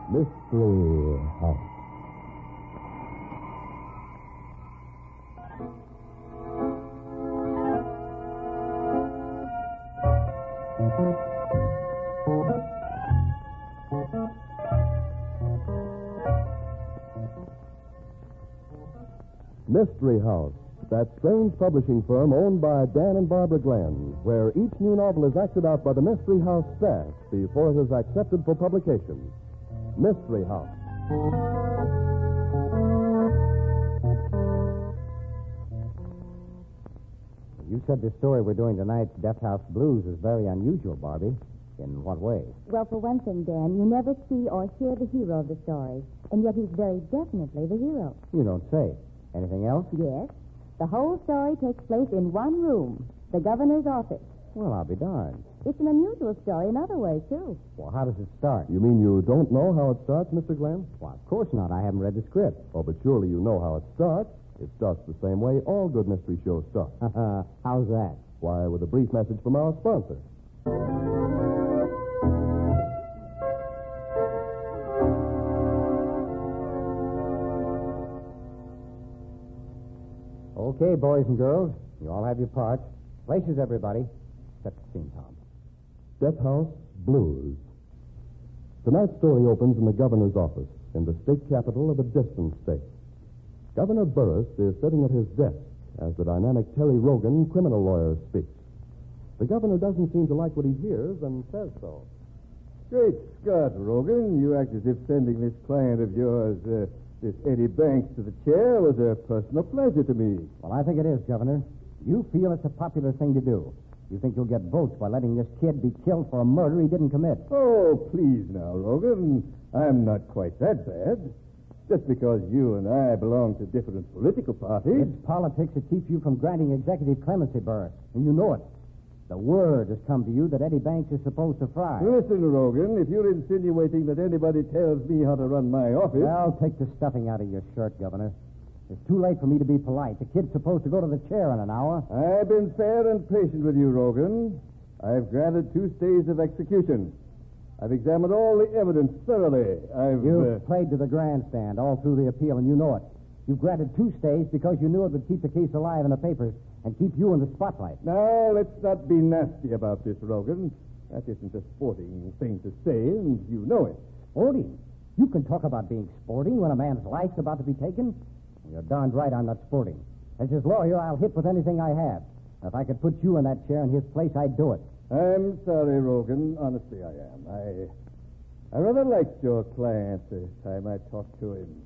Mystery House. Mystery House, that strange publishing firm owned by Dan and Barbara Glenn, where each new novel is acted out by the Mystery House staff before it is accepted for publication. Mystery House. You said the story we're doing tonight, Death House Blues, is very unusual, Barbie. In what way? Well, for one thing, Dan, you never see or hear the hero of the story, and yet he's very definitely the hero. You don't say. Anything else? Yes. The whole story takes place in one room, the governor's office. Well, I'll be darned. It's an unusual story in other ways, too. Well, how does it start? You mean you don't know how it starts, Mr. Glenn? Well, of course not. I haven't read the script. Oh, but surely you know how it starts. It starts the same way all good mystery shows start. How's that? Why, with a brief message from our sponsor. Okay, boys and girls, you all have your parts. Places, everybody. Set the scene, Tom. Death House Blues. Tonight's story opens in the governor's office in the state capital of a distant state. Governor Burris is sitting at his desk as the dynamic Terry Rogan, criminal lawyer, speaks. The governor doesn't seem to like what he hears and says so. Great Scott, Rogan. You act as if sending this client of yours, this Eddie Banks, to the chair was a personal pleasure to me. Well, I think it is, Governor. You feel it's a popular thing to do. You think you'll get votes by letting this kid be killed for a murder he didn't commit. Oh, please now, Rogan. I'm not quite that bad. Just because you and I belong to different political parties. It's politics that keeps you from granting executive clemency, Burris, and you know it. The word has come to you that Eddie Banks is supposed to fry. Listen, Rogan, if you're insinuating that anybody tells me how to run my office... Well, take the stuffing out of your shirt, Governor. It's too late for me to be polite. The kid's supposed to go to the chair in an hour. I've been fair and patient with you, Rogan. I've granted 2 stays of execution. I've examined all the evidence thoroughly. You've played to the grandstand all through the appeal, and you know it. You've granted 2 stays because you knew it would keep the case alive in the papers and keep you in the spotlight. Now, let's not be nasty about this, Rogan. That isn't a sporting thing to say, and you know it. Sporting? You can talk about being sporting when a man's life's about to be taken? You're darned right I'm not sporting. As his lawyer, I'll hit with anything I have. If I could put you in that chair in his place, I'd do it. I'm sorry, Rogan. Honestly, I am. I rather liked your client the time I talked to him.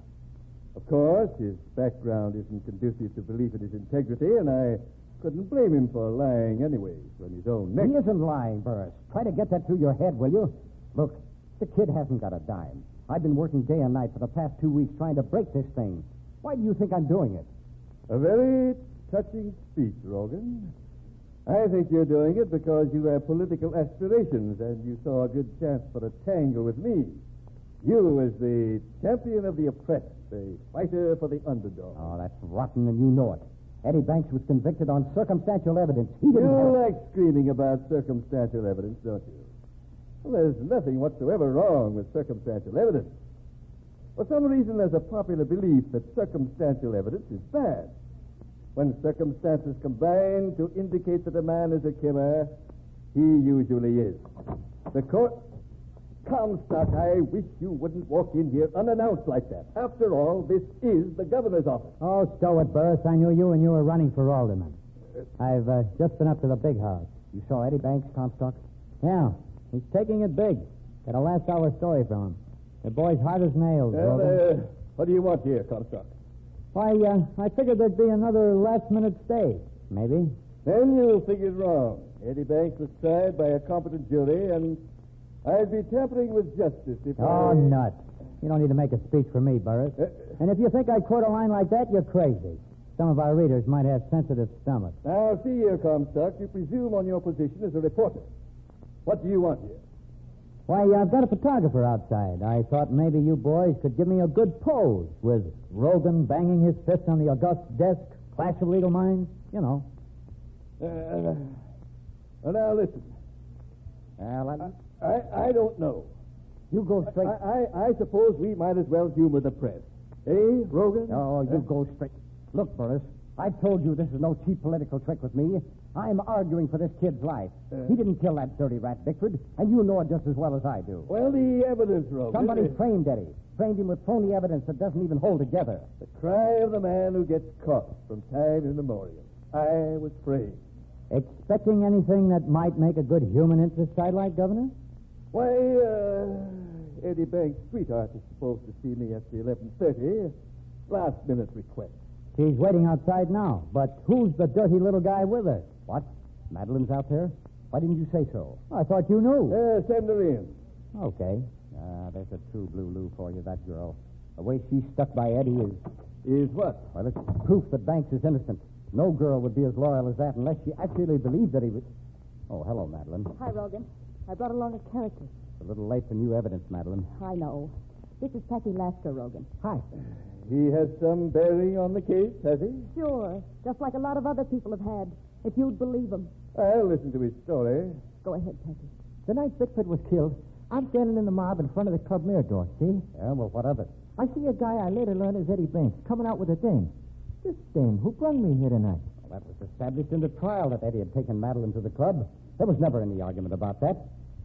Of course, his background isn't conducive to belief in his integrity, and I couldn't blame him for lying anyway on his own neck. He isn't lying, Burris. Try to get that through your head, will you? Look, the kid hasn't got a dime. I've been working day and night for the past 2 weeks trying to break this thing. Why do you think I'm doing it? A very touching speech, Rogan. I think you're doing it because you have political aspirations and you saw a good chance for a tangle with me. You as the champion of the oppressed, the fighter for the underdog. Oh, that's rotten, and you know it. Eddie Banks was convicted on circumstantial evidence. He didn't You like screaming about circumstantial evidence, don't you? Well, there's nothing whatsoever wrong with circumstantial evidence. For some reason, there's a popular belief that circumstantial evidence is bad. When circumstances combine to indicate that a man is a killer, he usually is. The court... Comstock, I wish you wouldn't walk in here unannounced like that. After all, this is the governor's office. Oh, stow it, Burris. I knew you and you were running for alderman. I've just been up to the big house. You saw Eddie Banks, Comstock? Yeah, he's taking it big. Got a last hour story from him. The boy's hard as nails, Rogan. What do you want here, Comstock? Why, I figured there'd be another last-minute stay. Maybe. Then you figured wrong. Eddie Banks was tried by a competent jury, and I'd be tampering with justice if Oh, nuts. You don't need to make a speech for me, Burris. And if you think I'd quote a line like that, you're crazy. Some of our readers might have sensitive stomachs. Now, see here, Comstock. You presume on your position as a reporter. What do you want here? Why, I've got a photographer outside. I thought maybe you boys could give me a good pose with Rogan banging his fist on the august desk, Clash of Legal Minds, you know. Well, now, listen. Well, I don't know. You go straight. I suppose we might as well humor the press. Eh, Rogan? Oh, you go straight. Look, Burris, I've told you this is no cheap political trick with me. I'm arguing for this kid's life. He didn't kill that dirty rat, Bickford, and you know it just as well as I do. Well, the evidence, Rogan. Somebody framed Eddie. Framed him with phony evidence that doesn't even hold together. The cry of the man who gets caught from time immemorial. I was framed. Expecting anything that might make a good human interest sidelight, Governor? Why, Eddie Banks' sweetheart is supposed to see me at the 11:30. Last-minute request. She's waiting outside now, but who's the dirty little guy with her? What? Madeline's out there? Why didn't you say so? I thought you knew. Send her in. Okay. There's a true blue for you, that girl. The way she's stuck by Eddie is... Is what? Well, it's proof that Banks is innocent. No girl would be as loyal as that unless she actually believed that he was... Oh, hello, Madeline. Hi, Rogan. I brought along a character. It's a little late for new evidence, Madeline. I know. This is Packy Lasker, Rogan. Hi. He has some bearing on the case, has he? Sure. Just like a lot of other people have had. If you'd believe them. I'll listen to his story. Go ahead, Packy. The night Bickford was killed, I'm standing in the mob in front of the Club Mirror door, see? Yeah, well, what of it? I see a guy I later learned is Eddie Banks coming out with a dame. This dame who brung me here tonight. Well, that was established in the trial that Eddie had taken Madeline to the club. There was never any argument about that.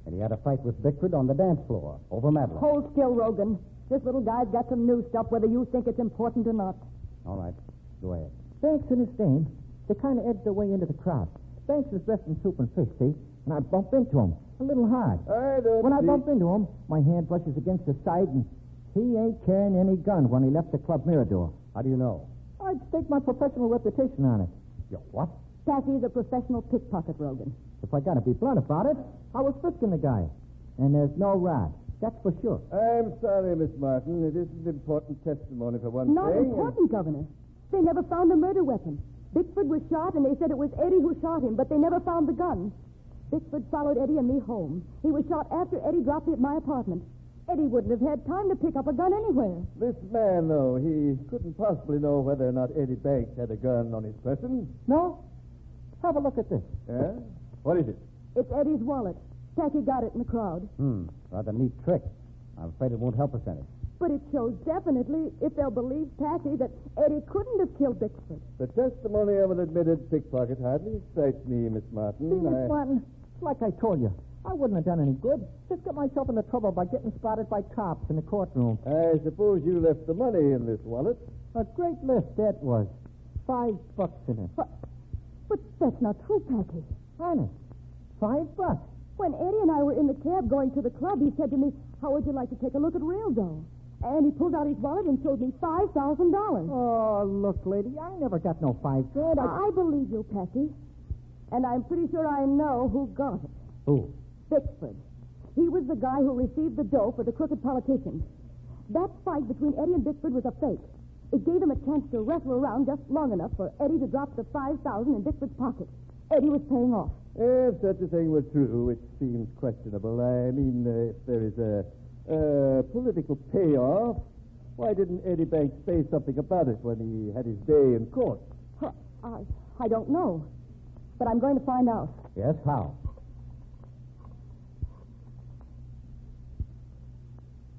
And he had a fight with Bickford on the dance floor over Madeline. Hold still, Rogan. This little guy's got some new stuff, whether you think it's important or not. All right. Go ahead. Banks and his dame, they kind of edged their way into the crowd. Banks is dressed in soup and fish, see? And I bump into him, a little hard. When I bump into him, my hand brushes against the side, and he ain't carrying any gun when he left the Club Mirror door. How do you know? I'd stake my professional reputation on it. You what? Packy's a professional pickpocket, Rogan. If I gotta be blunt about it, I was frisking the guy. And there's no rod. That's for sure. I'm sorry, Miss Martin. It isn't important testimony for one Not thing. important, Governor. They never found the murder weapon. Bickford was shot, and they said it was Eddie who shot him, but they never found the gun. Bickford followed Eddie and me home. He was shot after Eddie dropped me at my apartment. Eddie wouldn't have had time to pick up a gun anywhere. This man, though, he couldn't possibly know whether or not Eddie Banks had a gun on his person. No? Have a look at this. Yeah? What is it? It's Eddie's wallet. Packy got it in the crowd. Rather neat trick. I'm afraid it won't help us any. But it shows definitely, if they'll believe Packy, that Eddie couldn't have killed Bickford. The testimony of an admitted pickpocket hardly excites me, Miss Martin. See, Miss Martin, like I told you, I wouldn't have done any good. Just got myself into trouble by getting spotted by cops in the courtroom. I suppose you left the money in this wallet. A great lift that was. $5 in it. But that's not true, Packy. Honest. $5. When Eddie and I were in the cab going to the club, he said to me, "How would you like to take a look at real dough?" And he pulled out his wallet and showed me $5,000. Oh, look, lady, I never got no $5. I believe you, Packy. And I'm pretty sure I know who got it. Who? Bickford. He was the guy who received the dough for the crooked politicians. That fight between Eddie and Bickford was a fake. It gave him a chance to wrestle around just long enough for Eddie to drop the $5,000 in Bickford's pocket. Eddie was paying off. If such a thing were true, which seems questionable, I mean, if there is a political payoff, why didn't Eddie Banks say something about it when he had his day in court? Huh, I don't know. But I'm going to find out. Yes, how?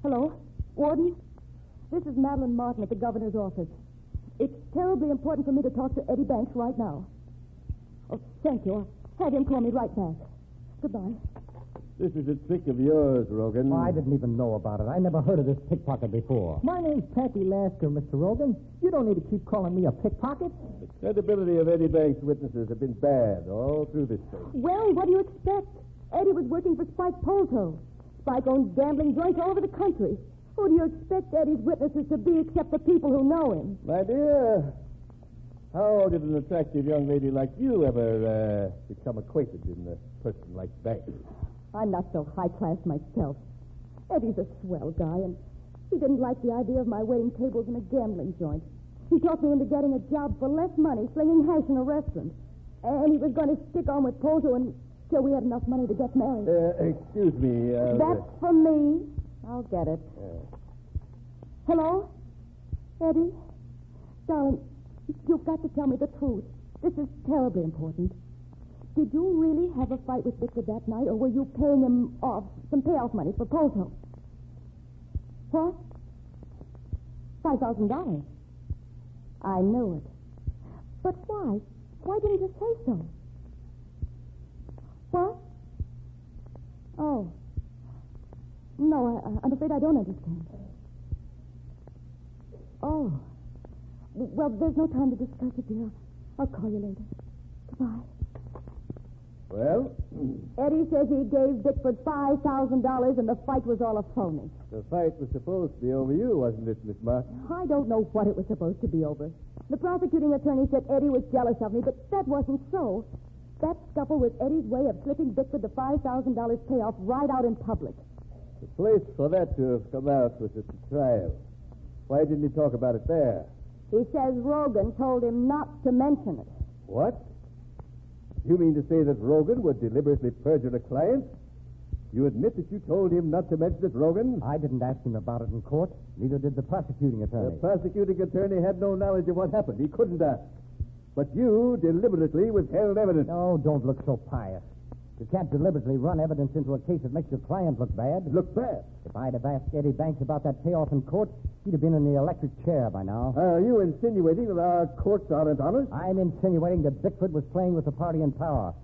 Hello? Warden? This is Madeline Martin at the governor's office. It's terribly important for me to talk to Eddie Banks right now. Oh, thank you. I'll have him call me right back. Goodbye. This is a trick of yours, Rogan. I didn't even know about it. I never heard of this pickpocket before. My name's Packy Lasker, Mr. Rogan. You don't need to keep calling me a pickpocket. The credibility of Eddie Banks' witnesses have been bad all through this case. Well, what do you expect? Eddie was working for Spike Polto. Spike owns gambling joints all over the country. Who do you expect Eddie's witnesses to be except the people who know him? My dear, how did an attractive young lady like you ever become acquainted in a person like Banks? I'm not so high-class myself. Eddie's a swell guy, and he didn't like the idea of my waiting tables in a gambling joint. He talked me into getting a job for less money, slinging hash in a restaurant. And he was going to stick on with Polto until we had enough money to get married. Excuse me. That's for me. I'll get it. Hello? Eddie? Darling, you've got to tell me the truth. This is terribly important. Did you really have a fight with Bickford that night, or were you paying him off some payoff money for Polto? What? $5,000. I knew it. But why? Why didn't you say so? What? Oh. No, I'm afraid I don't understand. Oh. Well, there's no time to discuss it, dear. I'll call you later. Goodbye. Well? Eddie says he gave Bickford $5,000 and the fight was all a phony. The fight was supposed to be over you, wasn't it, Miss Martin? I don't know what it was supposed to be over. The prosecuting attorney said Eddie was jealous of me, but that wasn't so. That scuffle was Eddie's way of slipping Bickford the $5,000 payoff right out in public. The place for that to have come out was at the trial. Why didn't he talk about it there? He says Rogan told him not to mention it. What? You mean to say that Rogan would deliberately perjure a client? You admit that you told him not to mention it, Rogan? I didn't ask him about it in court. Neither did the prosecuting attorney. The prosecuting attorney had no knowledge of what happened. He couldn't ask. But you deliberately withheld evidence. Oh, don't look so pious. You can't deliberately run evidence into a case that makes your client look bad. Look bad? If I'd have asked Eddie Banks about that payoff in court, he'd have been in the electric chair by now. Are you insinuating that our courts aren't honest? I'm insinuating that Bickford was playing with the party in power.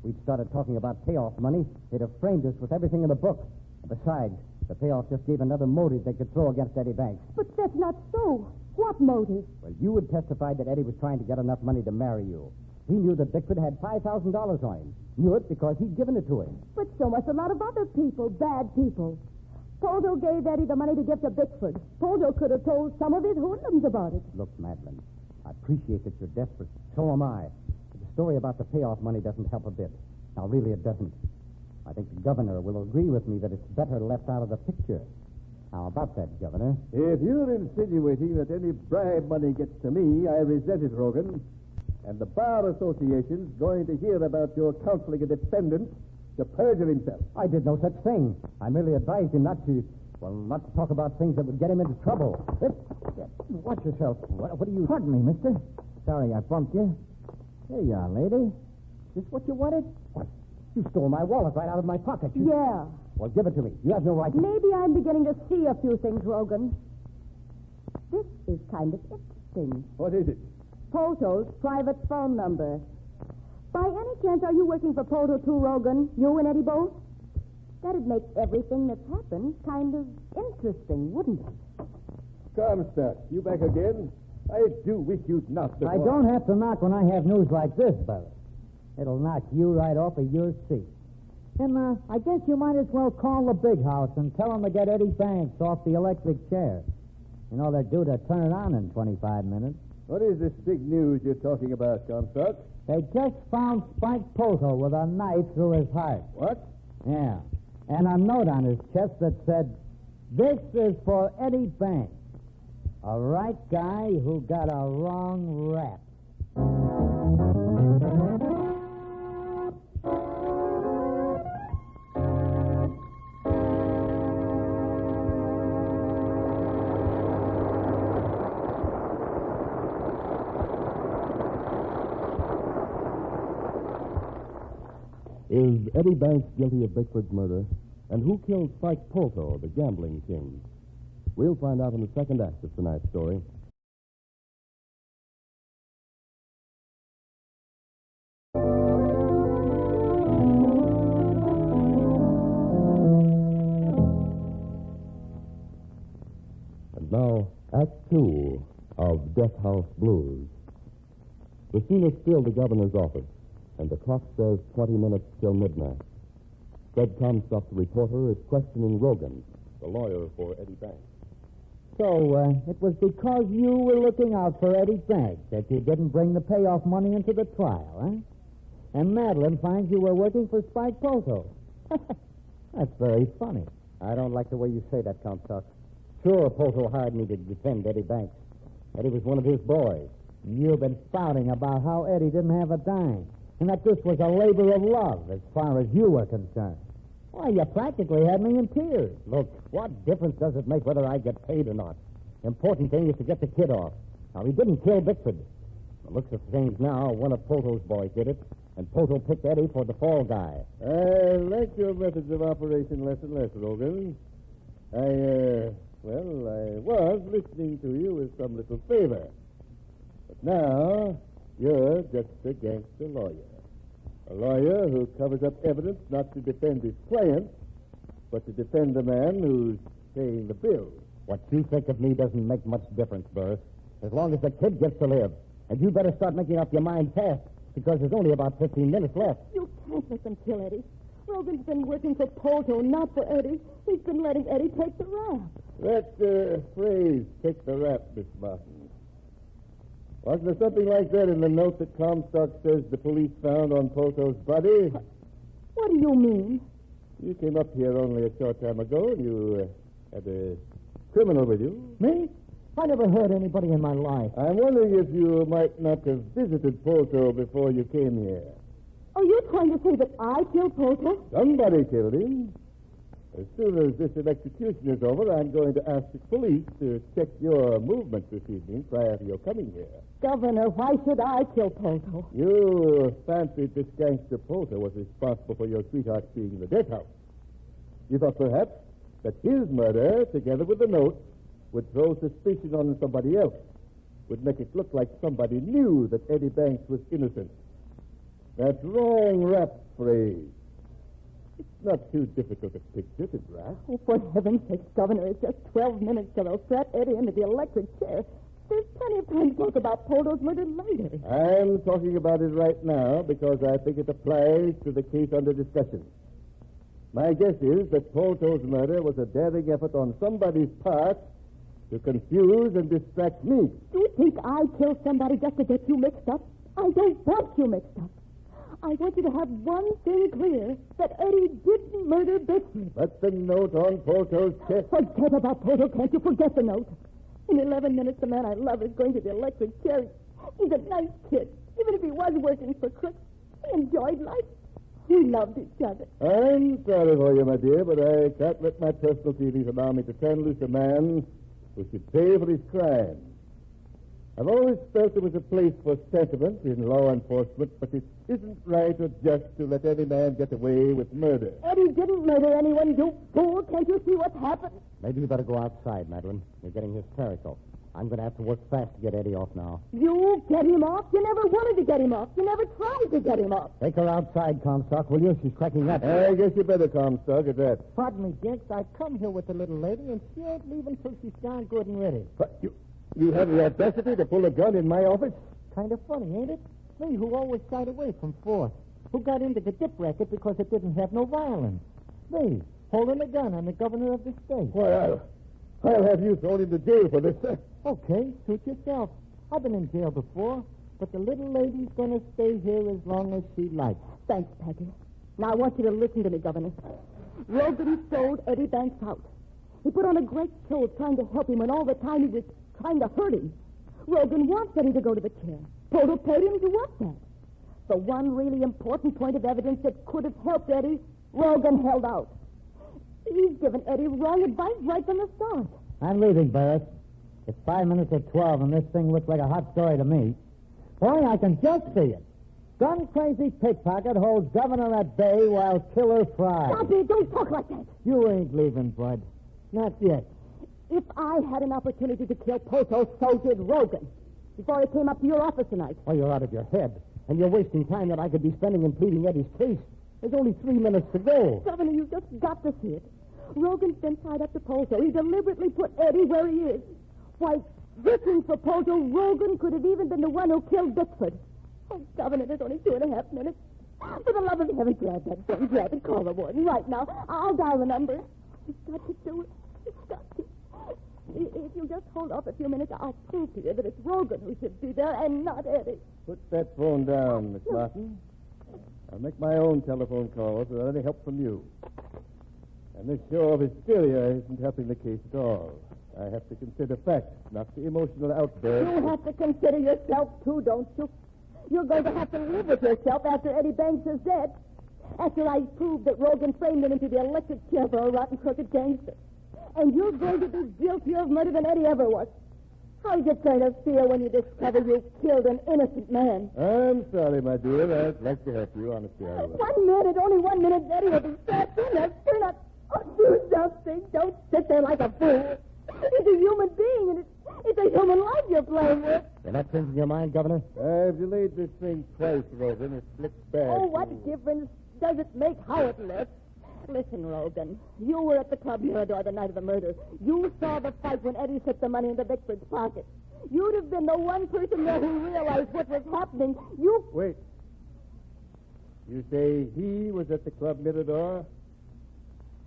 We'd started talking about payoff money. They'd have framed us with everything in the book. Besides, the payoff just gave another motive they could throw against Eddie Banks. But that's not so. What motive? Well, you had testified that Eddie was trying to get enough money to marry you. He knew that Bickford had $5,000 on him. Knew it because he'd given it to him. But so must a lot of other people, bad people. Poldo gave Eddie the money to give to Bickford. Poldo could have told some of his hoodlums about it. Look, Madeline, I appreciate that you're desperate. So am I. But the story about the payoff money doesn't help a bit. Now, really, it doesn't. I think the governor will agree with me that it's better left out of the picture. How about that, Governor? If you're insinuating that any bribe money gets to me, I resent it, Rogan. And the Bar Association's going to hear about your counseling a defendant to perjure himself. I did no such thing. I merely advised him not to talk about things that would get him into trouble. Watch yourself. What are you... Pardon me, mister. Sorry I bumped you. Here you are, lady. Is this what you wanted? What? You stole my wallet right out of my pocket. Yeah. Well, give it to me. You have no right to... Maybe I'm beginning to see a few things, Rogan. This is kind of interesting. What is it? Polto's private phone number. By any chance, are you working for Polto too, Rogan? You and Eddie both? That'd make everything that's happened kind of interesting, wouldn't it? Comstock, you back again? I do wish you'd knock the I door. don't have to knock when I have news like this, Bella. It'll knock you right off of your seat. And I guess you might as well call the big house and tell them to get Eddie Banks off the electric chair. You know, they're due to turn it on in 25 minutes. What is this big news you're talking about, Comstock? They just found Spike Polto with a knife through his heart. What? Yeah. And a note on his chest that said, "This is for Eddie Banks, a right guy who got a wrong rap." Is Eddie Banks guilty of Bickford's murder? And who killed Spike Polto, the gambling king? We'll find out in the second act of tonight's story. And now, Act 2 of Death House Blues. The scene is still the governor's office, and the clock says 20 minutes till midnight. Fred Comstock, the reporter, is questioning Rogan, the lawyer for Eddie Banks. So, it was because you were looking out for Eddie Banks that you didn't bring the payoff money into the trial, huh? And Madeline finds you were working for Spike Polto. That's very funny. I don't like the way you say that, Comstock. Sure, Polto hired me to defend Eddie Banks. Eddie was one of his boys. You've been spouting about how Eddie didn't have a dime, and that this was a labor of love as far as you were concerned. Why, you practically had me in tears. Look, what difference does it make whether I get paid or not? The important thing is to get the kid off. Now, he didn't kill Bickford. From the looks of things now, one of Polto's boys did it, and Polto picked Eddie for the fall guy. I like your methods of operation less and less, Rogan. I Well, I was listening to you with some little favor. But now, you're just a gangster lawyer. A lawyer who covers up evidence not to defend his client, but to defend the man who's paying the bill. What you think of me doesn't make much difference, Burris. As long as the kid gets to live. And you better start making up your mind fast, because there's only about 15 minutes left. You can't let them kill Eddie. Rogan's been working for Polto, not for Eddie. He's been letting Eddie take the rap. That phrase, take the rap, Miss Martin. Wasn't there something like that in the note that Comstock says the police found on Polto's body? What do you mean? You came up here only a short time ago, and you had a criminal with you. Me? I never hurt anybody in my life. I'm wondering if you might not have visited Polto before you came here. Are you trying to say that I killed Polto? Somebody killed him. As soon as this electrocution is over, I'm going to ask the police to check your movements this evening prior to your coming here. Governor, why should I kill Polto? You fancied this gangster Polto was responsible for your sweetheart being in the death house. You thought perhaps that his murder, together with the note, would throw suspicion on somebody else, would make it look like somebody knew that Eddie Banks was innocent. That wrong rap phrase. It's not too difficult a picture to grasp. Oh, for heaven's sake, Governor, it's just 12 minutes till they'll strap Eddie into the electric chair. There's plenty of time to talk about Polto's murder later. I'm talking about it right now because I think it applies to the case under discussion. My guess is that Polto's murder was a daring effort on somebody's part to confuse and distract me. You think I killed somebody just to get you mixed up? I don't want you mixed up. I want you to have one thing clear, that Eddie didn't murder Bickford. But the note on Polto's chest... Forget about Polto, can't you? Forget the note. In 11 minutes, the man I love is going to the electric chair. He's a nice kid. Even if he was working for crooks, he enjoyed life. We loved each other. I'm sorry for you, my dear, but I can't let my personal feelings allow me to turn loose a man who should pay for his crime. I've always felt there was a place for sentiment in law enforcement, but it isn't right or just to let any man get away with murder. Eddie didn't murder anyone, you fool. Can't you see what's happened? Maybe you better go outside, Madeline. You're getting hysterical. I'm going to have to work fast to get Eddie off now. You get him off? You never wanted to get him off. You never tried to get him off. Take her outside, Comstock, will you? She's cracking up. I guess you better, Comstock, at that. Pardon me, Jenks. I come here with the little lady, and she ain't leaving till she's darn good and ready. But you have the audacity to pull a gun in my office? Kind of funny, ain't it? Me, who always shied away from force. Who got into the dip racket because it didn't have no violence. Me, holding a gun on the governor of the state. Why, I'll have you thrown into jail for this. Okay, suit yourself. I've been in jail before, but the little lady's going to stay here as long as she likes. Thanks, Peggy. Now, I want you to listen to me, Governor. Rogan sold Eddie Banks out. He put on a great show trying to help him when all the time he was trying to hurt him. Rogan wants Eddie to go to the chair. Polto paid him to want that. The one really important point of evidence that could have helped Eddie, Rogan held out. He's given Eddie wrong advice right from the start. I'm leaving, Barrett. It's 5 minutes of 12, and this thing looks like a hot story to me. Boy, I can just see it. Gun-crazy pickpocket holds governor at bay while killer fries. Stop it! Don't talk like that! You ain't leaving, Bud. Not yet. If I had an opportunity to kill Polto, so did Rogan. Before I came up to your office tonight. Oh, you're out of your head. And you're wasting time that I could be spending in pleading Eddie's case. There's only 3 minutes to go. Governor, you've just got to see it. Rogan's been tied up to Polto. He deliberately put Eddie where he is. Why, looking for Polto, Rogan could have even been the one who killed Bickford. Oh, Governor, there's only 2.5 minutes. For the love of heaven, grab that gun. Grab it. Call the warden right now. I'll dial the number. You've got to do it. You've got to. If you just hold off a few minutes, I'll prove to you that it's Rogan who should be there and not Eddie. Put that phone down, Miss Martin. I'll make my own telephone calls without any help from you. And this show of hysteria isn't helping the case at all. I have to consider facts, not the emotional outburst. You have to consider yourself, too, don't you? You're going to have to live with yourself after Eddie Banks is dead. After I prove that Rogan framed him into the electric chair for a rotten, crooked gangster. And you're going to be guiltier of murder than Eddie ever was. How's it going to feel when you discover you killed an innocent man? I'm sorry, my dear. I'd like to help you, honestly. I will. 1 minute, only 1 minute, Eddie will be sad. Turn up. Oh, do something. Don't sit there like a fool. It's a human being, and it's a human life you're playing with. You're not changing your mind, Governor? I've delayed this thing twice, Rogan. It slips bad. Oh, what difference does it make how it looks? Listen, Rogan, you were at the Club Mirador the night of the murder. You saw the fight when Eddie slipped the money into Bickford's pocket. You'd have been the one person there who realized what was happening. You... Wait. You say he was at the Club Mirador?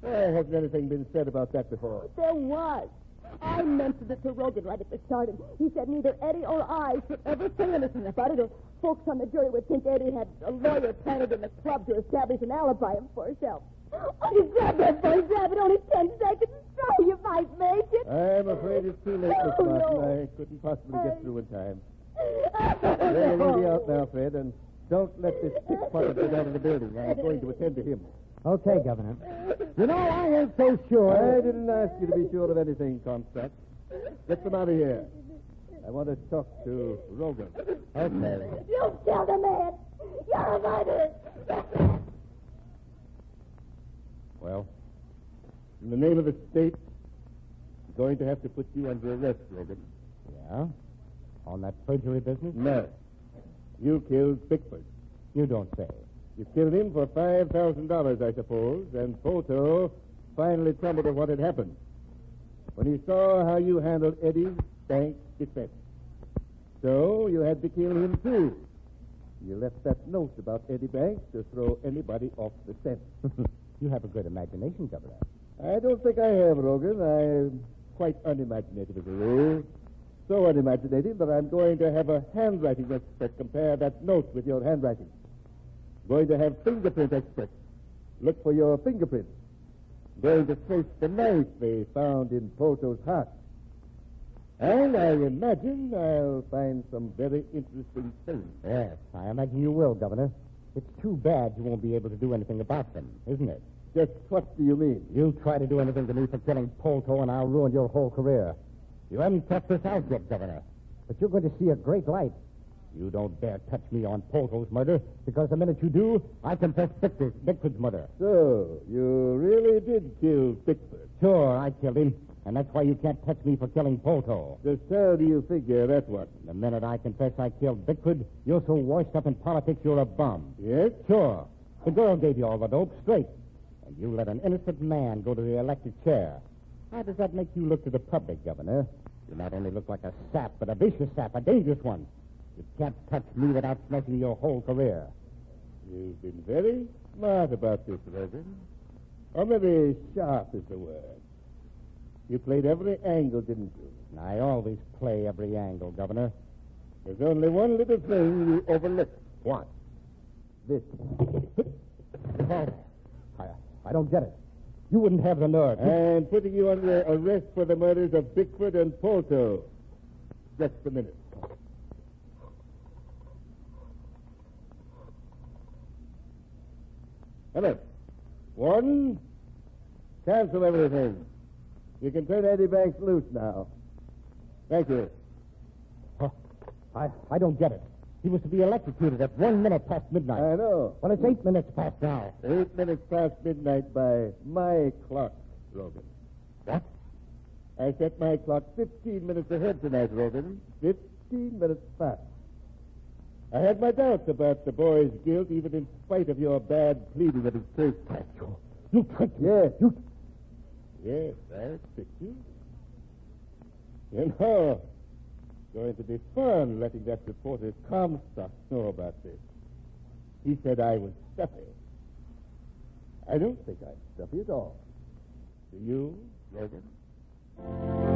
Hasn't anything been said about that before? There was. I mentioned it to Rogan right at the start, and he said neither Eddie or I should ever say anything about it, or folks on the jury would think Eddie had a lawyer planted in the club to establish an alibi for himself. Oh, you grabbed that phone, grab it only 10 seconds. So you might make it. I'm afraid it's too late, Miss Oh, Martin. no. I couldn't possibly get through in time. Well, you'll be out now, Fred, and don't let this pickpocket get out of the building. I'm going to attend to him. Okay, Governor. You know, I ain't so sure. I didn't ask you to be sure of anything, Comstock. Get them out of here. I want to talk to Rogan. Okay. You killed a man. You're a murderer. Well, in the name of the state, I'm going to have to put you under arrest, Rogan. Yeah? On that perjury business? No. You killed Bickford. You don't say. You killed him for $5,000, I suppose, and Poto finally told me what had happened when he saw how you handled Eddie's bank defense. So you had to kill him, too. You left that note about Eddie Banks to throw anybody off the scent. You have a good imagination, Governor. I don't think I have, Rogan. I'm quite unimaginative as a rule. So unimaginative that I'm going to have a handwriting expert compare that note with your handwriting. Going to have fingerprint experts look for your fingerprints. Going to trace the knife they found in Poto's house. And I imagine I'll find some very interesting things. Yes, I imagine you will, Governor. It's too bad you won't be able to do anything about them, isn't it? Just what do you mean? You try to do anything to me for killing Polto, and I'll ruin your whole career. You haven't touched this out yet, Governor. But you're going to see a great light. You don't dare touch me on Polto's murder, because the minute you do, I confess Bickford's murder. So, you really did kill Bickford? Sure, I killed him, and that's why you can't touch me for killing Polto. Just how do you figure that one? The minute I confess I killed Bickford, you're so washed up in politics you're a bum. Yes? Sure. The girl gave you all the dope straight, and you let an innocent man go to the elected chair. How does that make you look to the public, Governor? You not only look like a sap, but a vicious sap, a dangerous one. You can't touch me without smashing your whole career. You've been very smart about this, Rogan. Or maybe sharp is the word. You played every angle, didn't you? I always play every angle, Governor. There's only one little thing you overlooked. What? This. I don't get it. You wouldn't have the nerve. I'm putting you under arrest for the murders of Bickford and Polto. Just a minute. Hello. Warden, cancel everything. You can turn Eddie Banks loose now. Thank you. Huh. I don't get it. He was to be electrocuted at 1 minute past midnight. I know. Well, it's 8 minutes past now. 8 minutes past midnight by my clock, Rogan. What? I set my clock 15 minutes ahead tonight, Rogan. 15 minutes past. I had my doubts about the boy's guilt, even in spite of your bad pleading of his case. You tricked me. Yes. Yes, I tricked you. You know, it's going to be fun letting that reporter Comstock know about this. He said I was stuffy. I don't think I'm stuffy at all. Do you, Rogan?